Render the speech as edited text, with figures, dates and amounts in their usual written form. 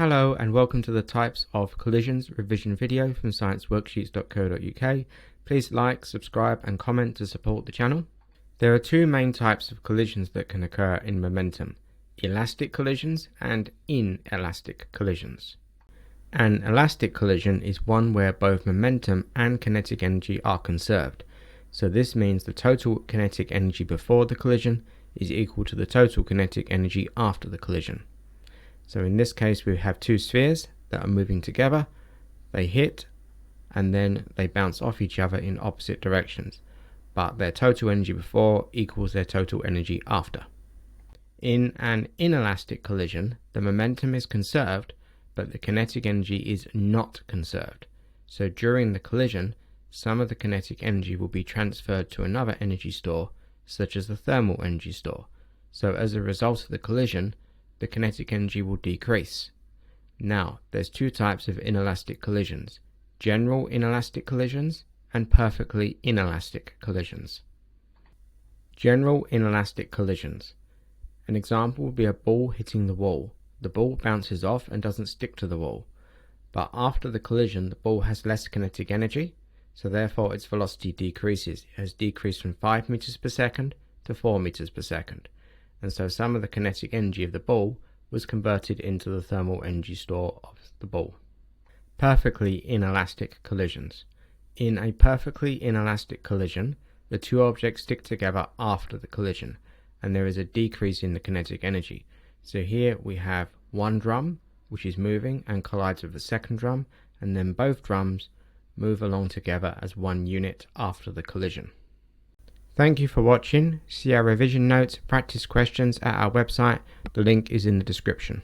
Hello and welcome to the Types of Collisions revision video from scienceworksheets.co.uk. Please like, subscribe and comment to support the channel. There are two main types of collisions that can occur in momentum: elastic collisions and inelastic collisions. An elastic collision is one where both momentum and kinetic energy are conserved. So this means the total kinetic energy before the collision is equal to the total kinetic energy after the collision. So in this case we have two spheres that are moving together, they hit and then they bounce off each other in opposite directions, but their total energy before equals their total energy after. In an inelastic collision, the momentum is conserved, but the kinetic energy is not conserved. So during the collision, some of the kinetic energy will be transferred to another energy store, such as the thermal energy store. So as a result of the collision, the kinetic energy will decrease. Now, there's two types of inelastic collisions: general inelastic collisions and perfectly inelastic collisions. General inelastic collisions. An example would be a ball hitting the wall. The ball bounces off and doesn't stick to the wall, but after the collision the ball has less kinetic energy, so therefore its velocity decreases. It has decreased from 5 meters per second to 4 meters per second. And so some of the kinetic energy of the ball was converted into the thermal energy store of the ball. Perfectly inelastic collisions. In a perfectly inelastic collision, the two objects stick together after the collision, and there is a decrease in the kinetic energy. So here we have one drum which is moving and collides with the second drum, and then both drums move along together as one unit after the collision. Thank you for watching. See our revision notes, practice questions at our website. The link is in the description.